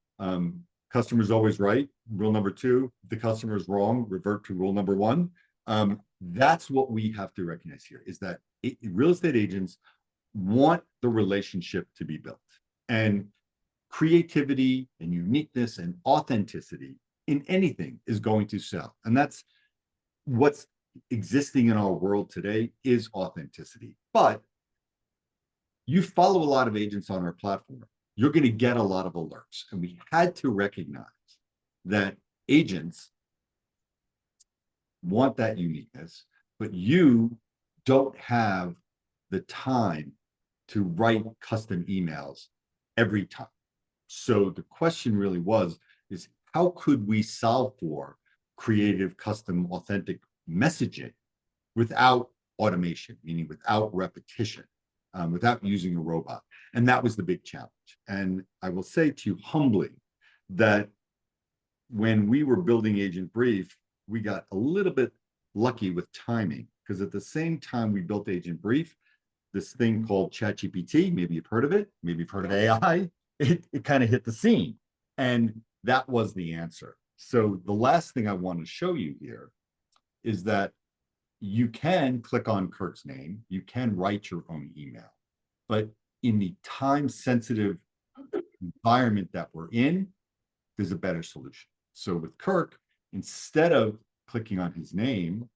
Customer's always right. Rule number two, the customer is wrong, revert to rule number one. That's what we have to recognize here is that real estate agents want the relationship to be built. And creativity and uniqueness and authenticity in anything is going to sell. And that's what's existing in our world today is authenticity. But you follow a lot of agents on our platform, you're going to get a lot of alerts. And we had to recognize that agents want that uniqueness, but you don't have the time to write custom emails every time. So the question really is how could we solve for creative, custom, authentic messaging without automation, meaning without repetition, without using a robot? And that was the big challenge. And I will say to you humbly that when we were building Agent Brief, we got a little bit lucky with timing because at the same time we built Agent Brief, this thing called ChatGPT, maybe you've heard of it, maybe you've heard of Yes. AI, it kind of hit the scene. And that was the answer. So the last thing I want to show you here is that you can click on Kirk's name, you can write your own email, but in the time sensitive environment that we're in, there's a better solution. So with Kirk, instead of clicking on his name,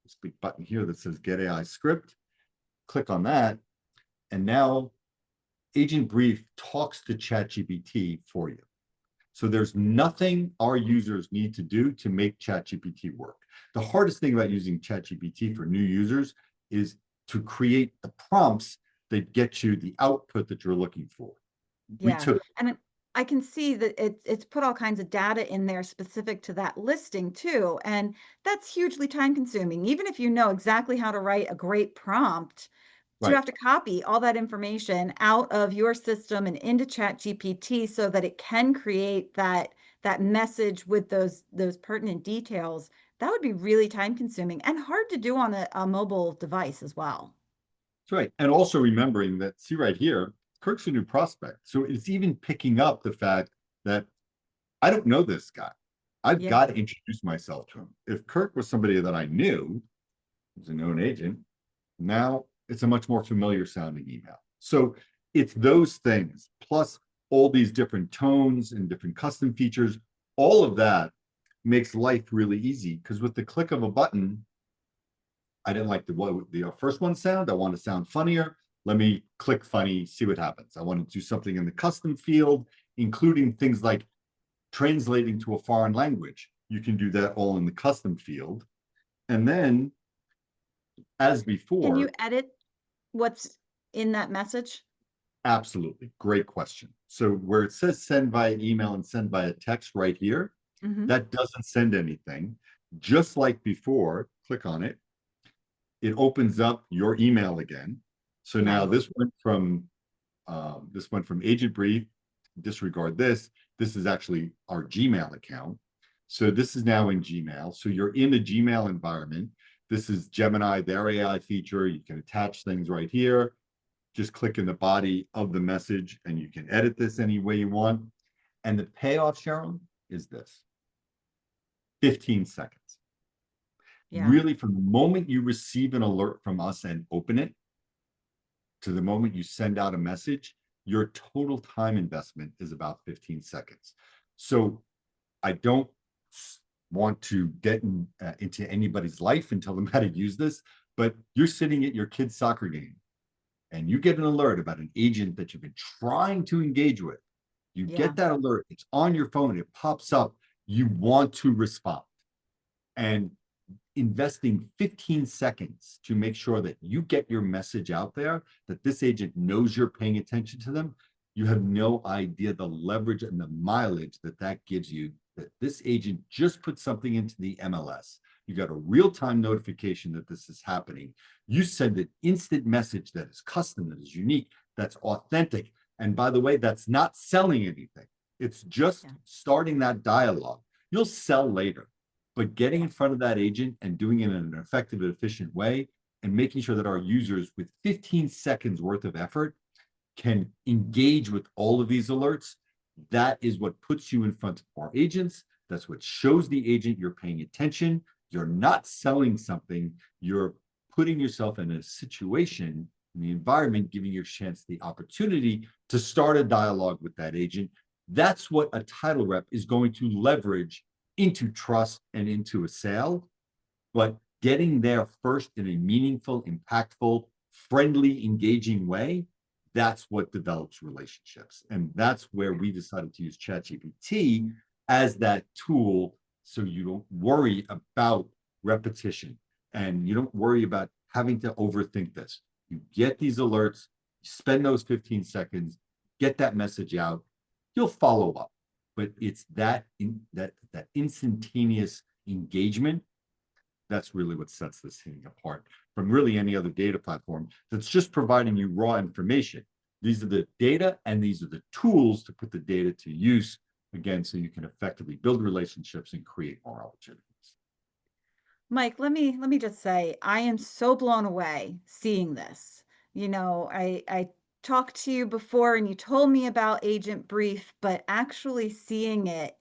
this big button here that says Get AI Script, click on that, and now Agent Brief talks to ChatGPT for you. So there's nothing our users need to do to make ChatGPT work. The hardest thing about using ChatGPT for new users is to create the prompts that get you the output that you're looking for. We Yeah. took And I can see that it's put all kinds of data in there specific to that listing too. And that's hugely time consuming. Even if you know exactly how to write a great prompt, you right. have to copy all that information out of your system and into ChatGPT so that it can create that message with those pertinent details. That would be really time consuming and hard to do on a mobile device as well. That's right. And also remembering that, see right here, Kirk's a new prospect. So it's even picking up the fact that I don't know this guy. I've Yeah. got to introduce myself to him. If Kirk was somebody that I knew, was a known agent, now it's a much more familiar sounding email. So it's those things, plus all these different tones and different custom features, all of that makes life really easy because with the click of a button, I didn't like the first one sound. I want to sound funnier. Let me click funny, see what happens. I want to do something in the custom field, including things like translating to a foreign language. You can do that all in the custom field. And then, as Can you before, edit what's in that message? absolutely great question. So, where it says send via email and send via text right here, Hmm. that doesn't send anything. Just like before, click on it. It opens up your email again. So now Nice. this went from agent brief. Disregard this. This is actually our Gmail account. So this is now in Gmail. So you're in a Gmail environment. This is Gemini, their AI feature. You can attach things right here. Just click in the body of the message and you can edit this any way you want. And the payoff, Sharon, is this 15 seconds. Yeah. Really, from the moment you receive an alert from us and open it to the moment you send out a message, your total time investment is about 15 seconds. So I don't want to get into anybody's life and tell them how to use this, but you're sitting at your kid's soccer game and you get an alert about an agent that you've been trying to engage with. You Yeah. get that alert, it's on your phone, it pops up, you want to respond. And investing 15 seconds to make sure that you get your message out there, that this agent knows you're paying attention to them, you have no idea the leverage and the mileage that that gives you, that this agent just put something into the MLS. You got a real-time notification that this is happening. You send an instant message that is custom, that is unique, that's authentic. And by the way, that's not selling anything. It's just Yeah. starting that dialogue. You'll sell later, but getting in front of that agent and doing it in an effective and efficient way and making sure that our users with 15 seconds worth of effort can engage with all of these alerts, that is what puts you in front of our agents. That's what shows the agent you're paying attention. You're not selling something. You're putting yourself in a situation, in the environment, giving your chance the opportunity to start a dialogue with that agent. That's what a title rep is going to leverage into trust and into a sale. But getting there first in a meaningful, impactful, friendly, engaging way, that's what develops relationships. And that's where we decided to use ChatGPT as that tool, so you don't worry about repetition and you don't worry about having to overthink this. You get these alerts, spend those 15 seconds, get that message out, you'll follow up. But it's that instantaneous engagement, that's really what sets this thing apart from really any other data platform that's just providing you raw information. These are the data and these are the tools to put the data to use, again, so you can effectively build relationships and create more opportunities. Mike, let me just say, I am so blown away seeing this. I talked to you before and you told me about Agent Brief, but actually seeing it,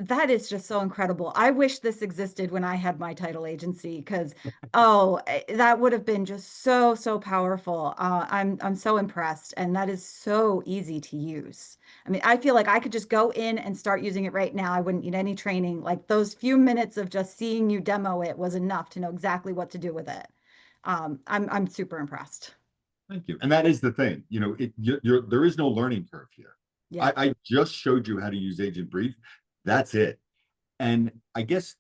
that is just so incredible. I wish this existed when I had my title agency because, that would have been just so powerful. I'm so impressed, and that is so easy to use. I mean, I feel like I could just go in and start using it right now. I wouldn't need any training. Like those few minutes of just seeing you demo it was enough to know exactly what to do with it. I'm super impressed. Thank you. And that is the thing, there is no learning curve here. Yeah. I just showed you how to use Agent Brief. That's it. And I guess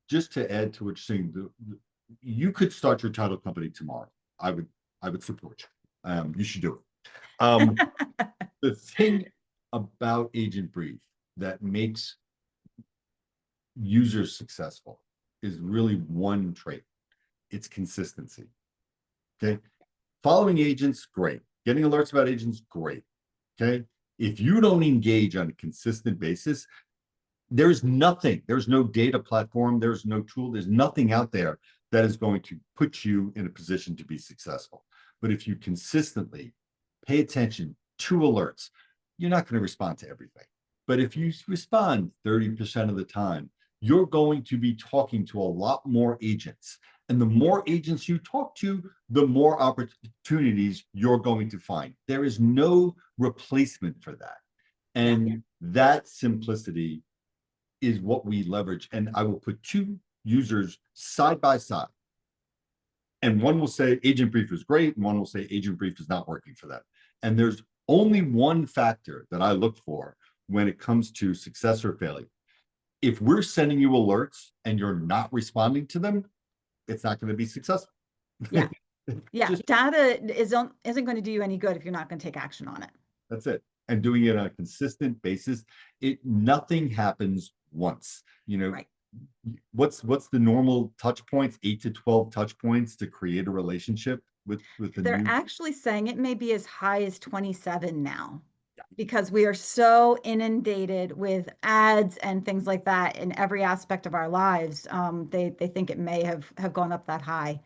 just to add to what you're saying, you could start your title company tomorrow. I would, I would support you. You should do it. The thing about Agent Brief that makes users successful is really one trait. It's consistency. Okay. Following agents, great. Getting alerts about agents, great. Okay. If you don't engage on a consistent basis, there's nothing, there's no data platform, there's no tool, there's nothing out there that is going to put you in a position to be successful. But if you consistently pay attention to alerts, you're not going to respond to everything. But if you respond 30% of the time, you're going to be talking to a lot more agents. And the more agents you talk to, the more opportunities you're going to find. There is no replacement for that. Yeah. And that simplicity is what we leverage. And I will put two users side by side. And one will say Agent Brief is great, and one will say Agent Brief is not working for them. And there's only one factor that I look for when it comes to success or failure. If we're sending you alerts and you're not responding to them, it's not going to be successful. Yeah. Yeah. Just Data isn't going to do you any good if you're not going to take action on it. that's it. And doing it on a consistent basis, nothing happens once. Right. What's the normal touch points? 8 to 12 touch points to create a relationship with the They're new. actually saying it may be as high as 27 now because we are so inundated with ads and things like that in every aspect of our lives. They think it may have gone up that high.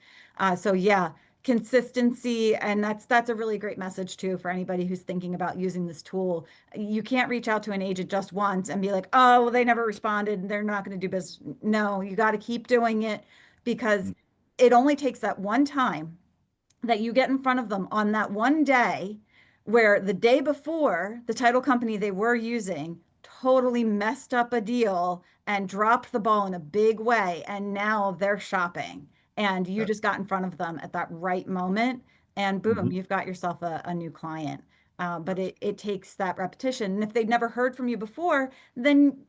So yeah, consistency, and that's a really great message too for anybody who's thinking about using this tool. You can't reach out to an agent just once and be like, oh, well, they never responded, they're not going to do business. No, you got to keep doing it, because it only takes that one time that you get in front of them on that one day, where the day before the title company they were using totally messed up a deal and dropped the ball in a big way, and now they're shopping, and you Yeah. just got in front of them at that right moment, and boom, Mhm. you've got yourself a new client. But it takes that repetition, and if they've never heard from you before, then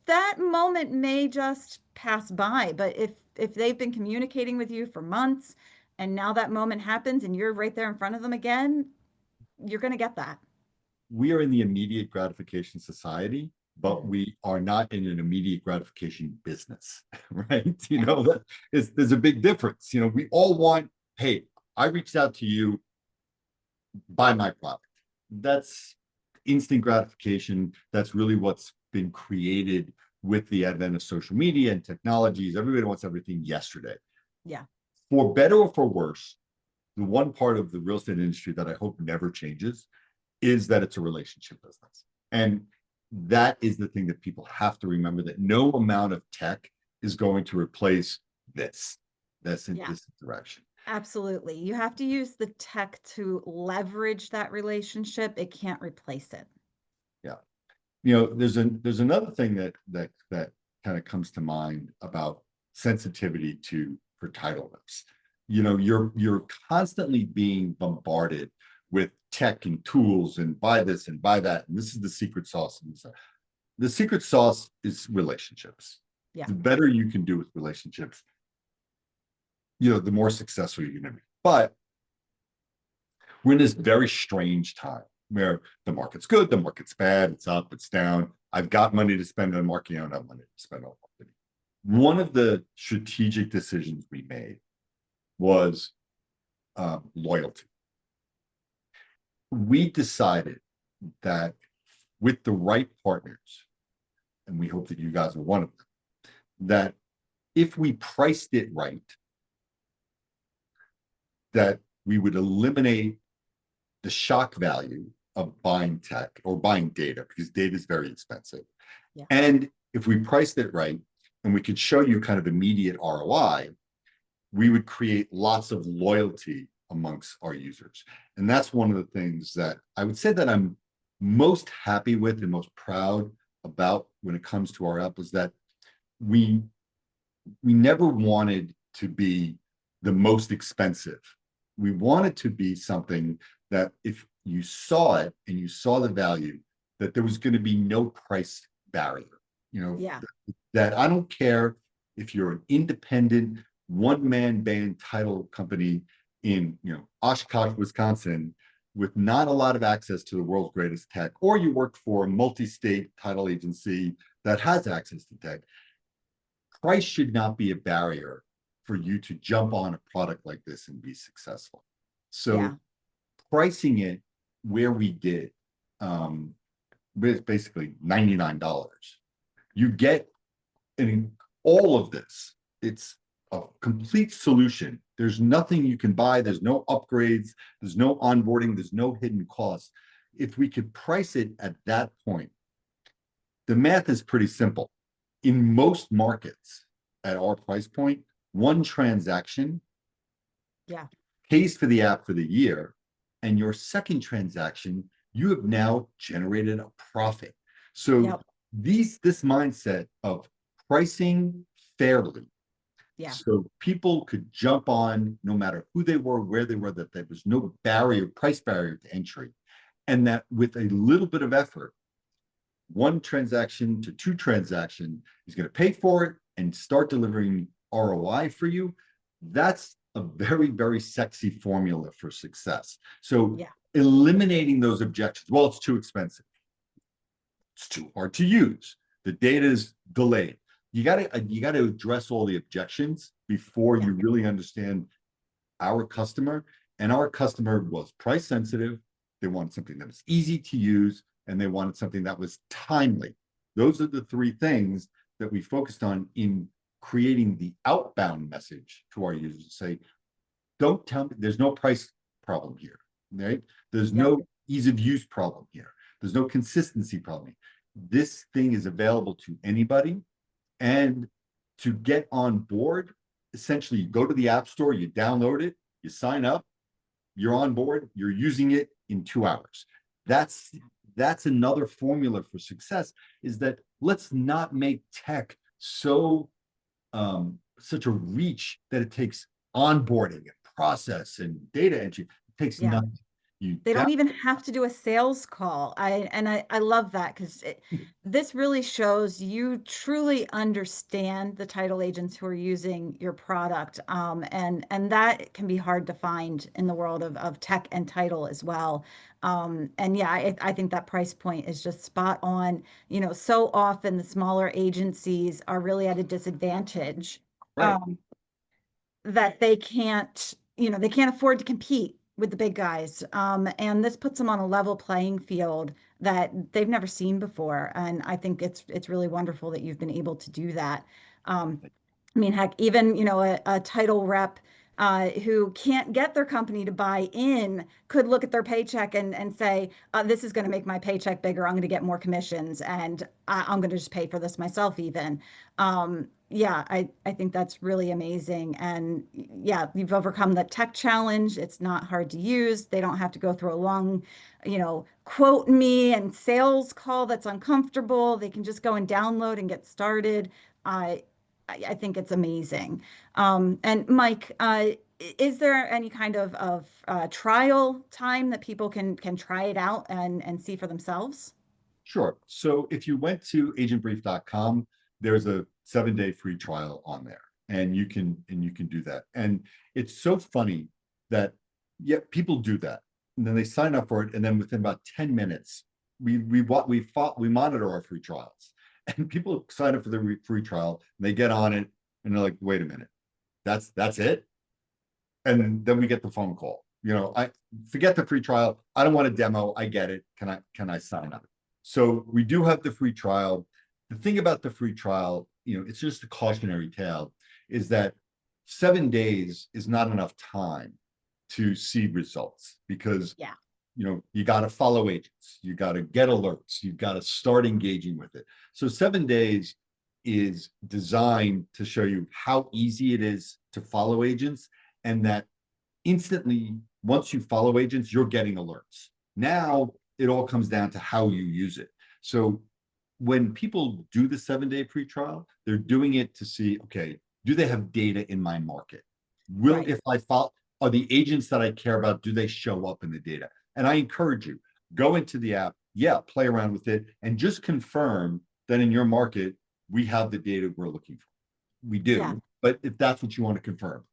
that moment may just pass by. But if they've been communicating with you for months, and now that moment happens and you're right there in front of them again, you're going to get that. We are in the immediate gratification society, but Mhm. we are not in an immediate gratification business, right? Yes. There's a big difference. We all want, hey, I reached out to you, buy my product. That's instant gratification. That's really what's been created with the advent of social media and technologies. Everybody wants everything yesterday. Yeah. For better or for worse, the one part of the real estate industry that I hope never changes is that it's a relationship business. And that is the thing that people have to remember, that no amount of tech is going to replace this, Yeah. this direction. Absolutely. You have to use the tech to leverage that relationship. It can't replace it. Yeah. There's another thing that kind of comes to mind about sensitivity to for title lips. You're constantly being bombarded with tech and tools and buy this and buy that. And this is the secret sauce. And the secret sauce is relationships. Yeah. The better you can do with relationships, the more successful you're going to be. But we're in this very strange time where the market's good, the market's bad, it's up, it's down. I've got money to spend on marketing, I don't have money to spend on marketing. One of the strategic decisions we made was loyalty. We decided that with the right partners, and we hope that you guys are one of them, that if we priced it right, that we would eliminate the shock value of buying tech or buying data, because data is very expensive. Yeah. And if we priced it right and we could show you kind of immediate ROI, we would create lots of loyalty amongst our users. And that's one of the things that I would say that I'm most happy with and most proud about when it comes to our app, is that we never wanted to be the most expensive. We wanted to be something that if you saw it and you saw the value, that there was going to be no price barrier. Yeah. That I don't care if you're an independent one-man band title company in Oshkosh, Wisconsin, with not a lot of access to the world's greatest tech, or you work for a multi-state title agency that has access to tech. Price should not be a barrier for you to jump on a product like this and be successful. Yeah. So pricing it where we did, with basically $99, you get in all of this. It's a complete solution. There's nothing you can buy. There's no upgrades. There's no onboarding. There's no hidden costs. If we could price it at that point, the math is pretty simple. In most markets at our price point, one transaction Yeah. pays for the app for the year, and your second transaction, you have now generated a profit. So Yep. this mindset of pricing fairly, Yeah. so people could jump on no matter who they were, where they were, that there was no price barrier to entry, and that with a little bit of effort, one transaction to two transaction is going to pay for it and start delivering ROI for you. That's a very, very sexy formula for success. So Yeah. eliminating those objections. Well, it's too expensive. It's too hard to use. The data is delayed. You got to address all the objections before Yeah. you really understand our customer. And our customer was price sensitive. They wanted something that was easy to use, and they wanted something that was timely. Those are the three things that we focused on in creating the outbound message to our users. Say, Don't tell me there's no price problem here, right? There's Yep. no ease of use problem here. There's no consistency problem. This thing is available to anybody. And to get on board, essentially, you go to the App Store, you download it, you sign up, you're on board, you're using it in 2 hours. That's that's another formula for success, is that let's not make tech such a reach that it takes onboarding and process and data entry. It takes Yeah. nothing. You They down don't even have to do a sales call. I love that because this really shows you truly understand the title agents who are using your product. And that can be hard to find in the world of tech and title as well. And yeah, I think that price point is just spot on. You know, so often the smaller agencies are really at a disadvantage. right. Um, that they can't, they can't afford to compete with the big guys. And this puts them on a level playing field that they've never seen before. And I think it's really wonderful that you've been able to do that. I mean, heck, even, a title rep who can't get their company to buy in could look at their paycheck and say, this is going to make my paycheck bigger. I'm going to get more commissions and I'm going to just pay for this myself even. Yeah, I think that's really amazing. And yeah, you've overcome the tech challenge. It's not hard to use. They don't have to go through a long, quote me and sales call that's uncomfortable. They can just go and download and get started. Uh, I think it's amazing. And Mike, is there any kind of trial time that people can try it out and see for themselves? Sure. So if you went to agentbrief.com, there's a 7-day free trial on there, and you can do that. And it's so funny that yeah, people do that, and then they sign up for it, and then within about 10 minutes, we monitor our free trials, and people sign up for the free trial, and they get on it, and they're like, wait a minute, that's it? And then we get the phone call. I forget the free trial. I don't want a demo. I get it. Can I sign up? So we do have the free trial. The thing about the free trial, it's just a cautionary tale, is that 7 days is not enough time to see results, because Yeah, you got to follow agents, you got to get alerts, you got to start engaging with it. So 7 days is designed to show you how easy it is to follow agents, and that instantly, once you follow agents, you're getting alerts. Now it all comes down to how you use it. So when people do the 7-day free trial, they're doing it to see, okay, do they have data in my market? Will, right. if I follow, are the agents that I care about, do they show up in the data? And I encourage you, go into the app, yeah, play around with it, and just confirm that in your market, we have the data we're looking for. We Yeah, do, but if that's what you want to confirm,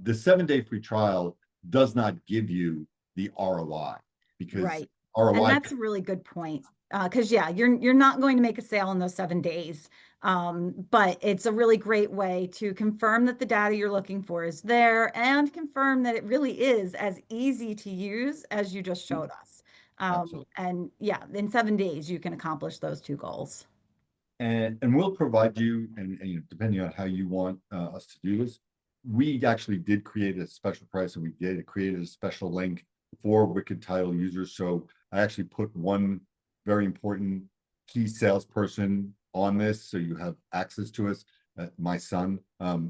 the 7-day free trial does not give you the ROI, because right. And ROI, that's a really good point. Because yeah, you're not going to make a sale in those 7 days. But it's a really great way to confirm that the data you're looking for is there and confirm that it really is as easy to use as you just showed us. absolutely. And yeah, in 7 days you can accomplish those two goals. And we'll provide you, and depending on how you want us to do this, we actually did create a special price, and we did created a special link for Wicked Title users. So I actually put one very important key salesperson on this, so you have access to us, my son.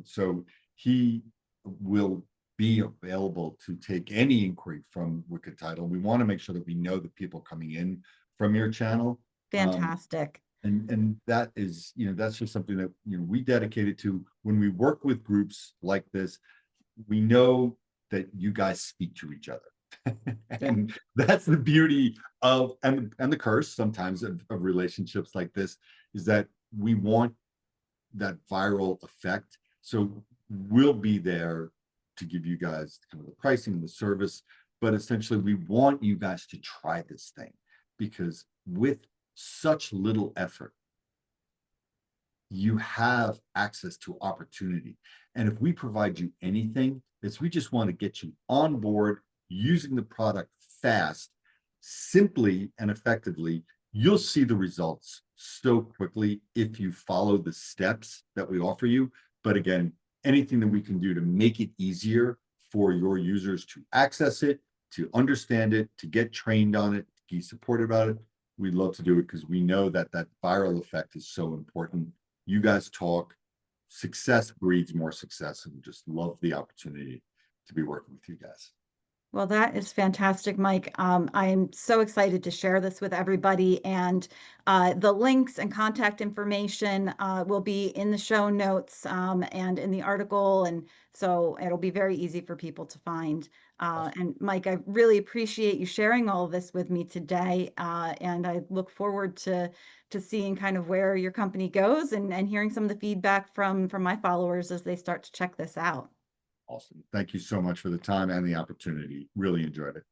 So he will be available to take any inquiry from Wicked Title. We want to make sure that we know the people coming in from your channel. Fantastic. And that is, that's just something that, we dedicated to. When we work with groups like this, we know that you guys speak to each other. Yeah, And that's the beauty of, and the curse sometimes of relationships like this, is that we want that viral effect. So we'll be there to give you guys kind of the pricing and the service, but essentially we want you guys to try this thing, because with such little effort, you have access to opportunity. And if we provide you anything, it's we just want to get you on board using the product fast, simply and effectively. You'll see the results so quickly if you follow the steps that we offer you. But again, anything that we can do to make it easier for your users to access it, to understand it, to get trained on it, to be supported about it, we'd love to do it because we know that that viral effect is so important. You guys talk, success breeds more success, and just love the opportunity to be working with you guys. Well, that is fantastic, Mike. I am so excited to share this with everybody. And the links and contact information will be in the show notes and in the article. And so it'll be very easy for people to find. Awesome. And Mike, I really appreciate you sharing all of this with me today. And I look forward to seeing kind of where your company goes and hearing some of the feedback from my followers as they start to check this out. Awesome. Thank you so much for the time and the opportunity. Really enjoyed it.